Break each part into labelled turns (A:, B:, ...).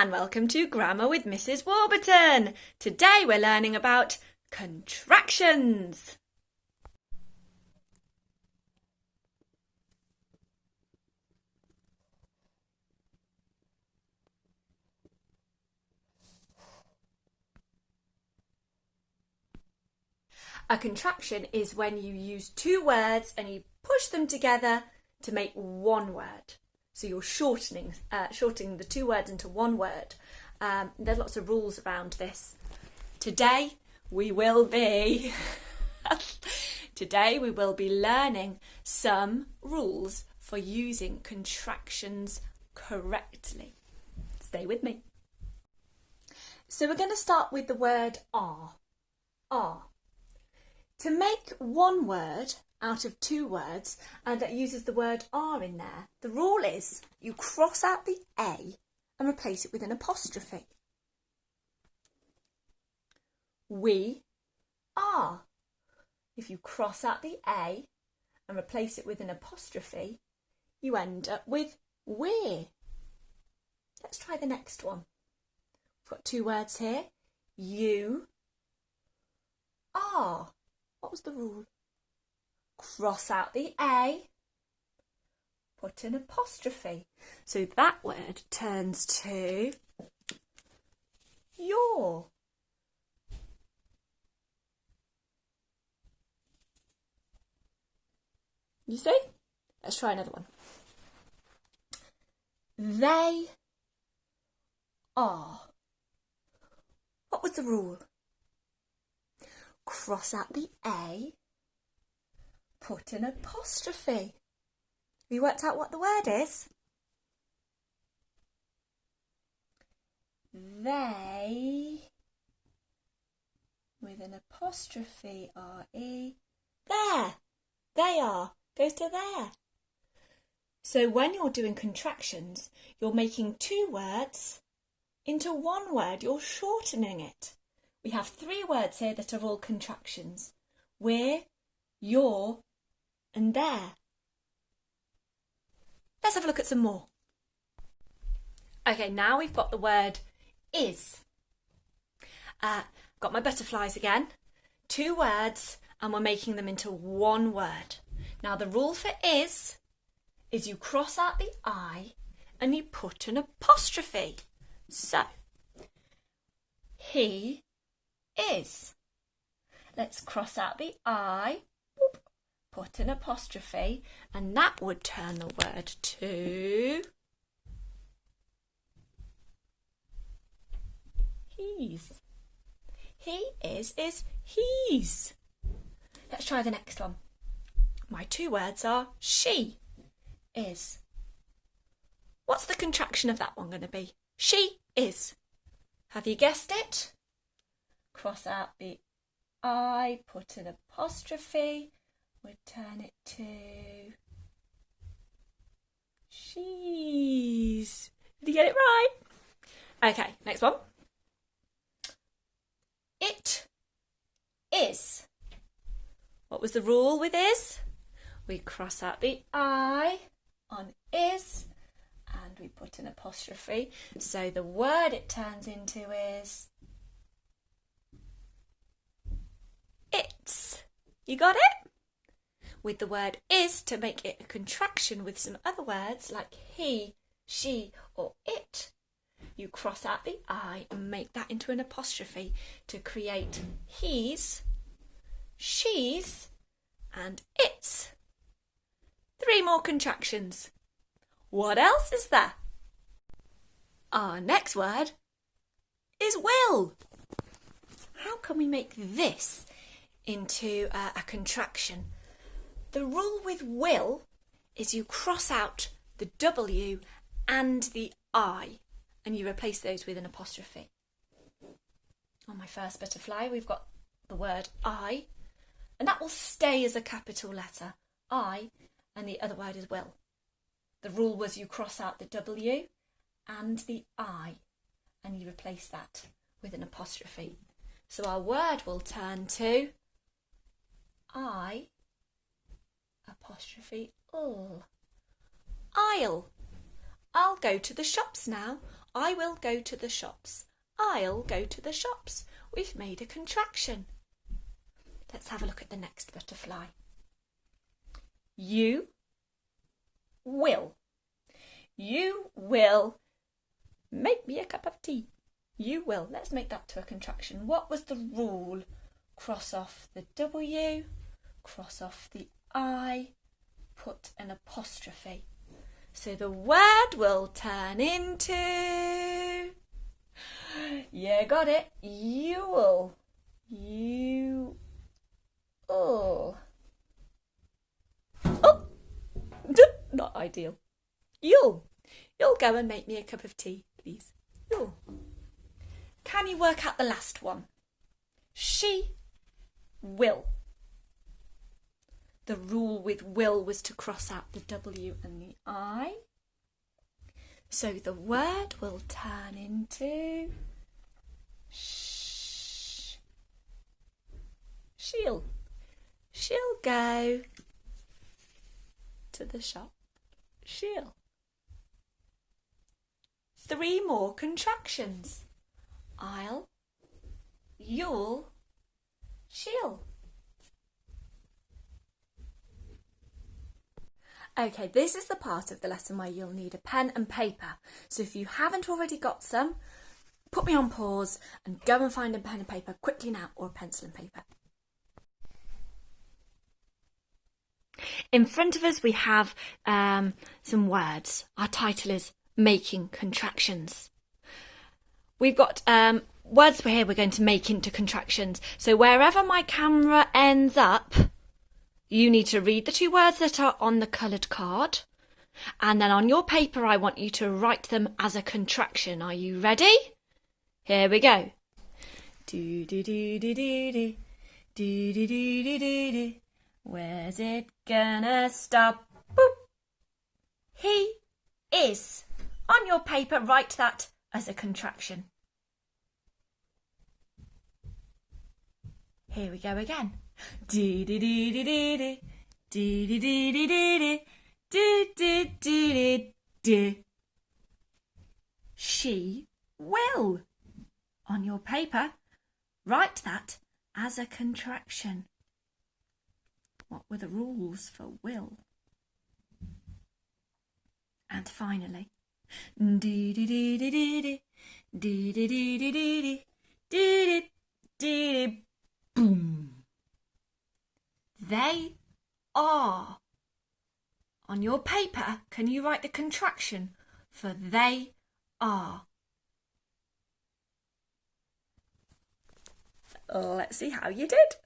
A: and welcome to Grammar with Mrs. Warburton. Today we're learning about contractions. A contraction is when you use two words and you push them together to make one word. So you're shortening the two words into one word. There's lots of rules around this. Today we will be learning some rules for using contractions correctly. Stay with me. So we're going to start with the word are. Are. To make one word out of two words and that uses the word are in there, the rule is you cross out the A and replace it with an apostrophe. We are. If you cross out the A and replace it with an apostrophe, you end up with we're. Let's try the next one. We've got two words here. You are. What was the rule? Cross out the A, put an apostrophe. So that word turns to your. You see? Let's try another one. They are. What was the rule? Cross out the A, put an apostrophe. Have you worked out what the word is? They, with an apostrophe, R-E. There. They are. Goes to there. So when you're doing contractions, you're making two words into one word. You're shortening it. We have three words here that are all contractions. We're, your, and there. Let's have a look at some more. Okay, now we've got the word is. Got my butterflies again. Two words and we're making them into one word. Now the rule for is you cross out the I and you put an apostrophe. So, he is. Let's cross out the I, put an apostrophe, and that would turn the word to he's. He is he's. Let's try the next one. My two words are she is. What's the contraction of that one going to be? She is. Have you guessed it? Cross out the I, put an apostrophe, we'd turn it to she's. Did you get it right? Okay, next one. It is. What was the rule with is? We cross out the I on is and we put an apostrophe. So the word it turns into is it's. You got it? With the word is to make it a contraction with some other words like he, she or it, you cross out the I and make that into an apostrophe to create he's, she's and it's. Three more contractions. What else is there? Our next word is will. How can we make this into a contraction? The rule with will is you cross out the W and the I and you replace those with an apostrophe. On my first butterfly we've got the word I and that will stay as a capital letter, I, and the other word is will. The rule was you cross out the W and the I and you replace that with an apostrophe. So our word will turn to I apostrophe I'll. I'll go to the shops now. I will go to the shops. I'll go to the shops. We've made a contraction. Let's have a look at the next butterfly. You will. You will make me a cup of tea. You will. Let's make that to a contraction. What was the rule? Cross off the W, cross off the I, put an apostrophe. So the word will turn into... Yeah, got it. You'll. You. Oh. Oh. Not ideal. You'll go and make me a cup of tea, please. You'll. Can you work out the last one? She will. The rule with will was to cross out the W and the I. So the word will turn into she'll. She'll go to the shop. She'll. 3 more contractions. I'll, you'll, she'll. Okay, this is the part of the lesson where you'll need a pen and paper. So if you haven't already got some, put me on pause and go and find a pen and paper quickly now, or a pencil and paper. In front of us we have some words. Our title is Making Contractions. We've got words here we're going to make into contractions. So wherever my camera ends up, you need to read the 2 words that are on the coloured card. And then on your paper, I want you to write them as a contraction. Are you ready? Here we go. Do do do do do do do do do do do do. Where's it gonna stop? Boop. He is. On your paper, write that as a contraction. Here we go again. Do do do do do do do do do do do do do do. She will. On your paper, write that as a contraction. What were the rules for will? And finally, do do do do do do do do do do do do do do. Boom. They are. On your paper, can you write the contraction for they are? Let's see how you did.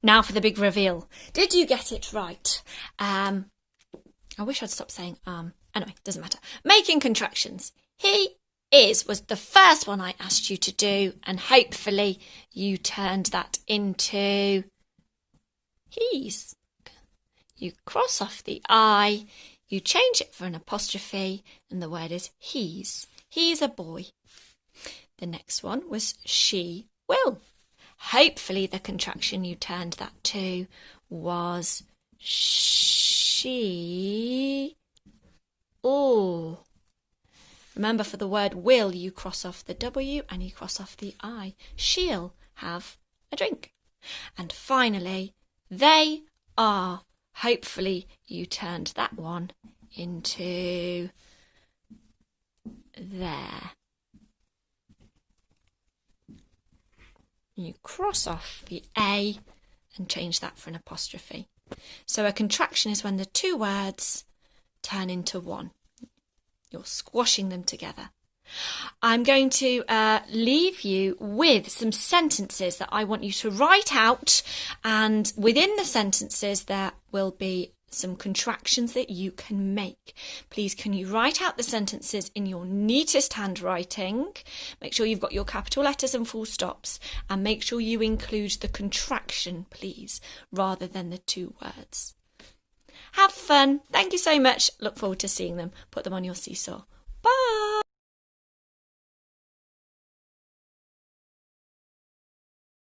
A: Now for the big reveal. Did you get it right? I wish I'd stop saying Anyway, doesn't matter. Making contractions. He is was the first one I asked you to do, and hopefully you turned that into he's. You cross off the I, you change it for an apostrophe, and the word is he's. He's a boy. The next one was she will. Hopefully the contraction you turned that to was she all. Remember, for the word will, you cross off the W and you cross off the I. She'll have a drink. And finally, they are. Hopefully you turned that one into there. You cross off the A and change that for an apostrophe. So a contraction is when the 2 words turn into one. You're squashing them together. I'm going to leave you with some sentences that I want you to write out, and within the sentences there will be some contractions that you can make. Please, can you write out the sentences in your neatest handwriting? Make sure you've got your capital letters and full stops, and make sure you include the contraction, please, rather than the 2 words. Have fun. Thank you so much. Look forward to seeing them. Put them on your seesaw.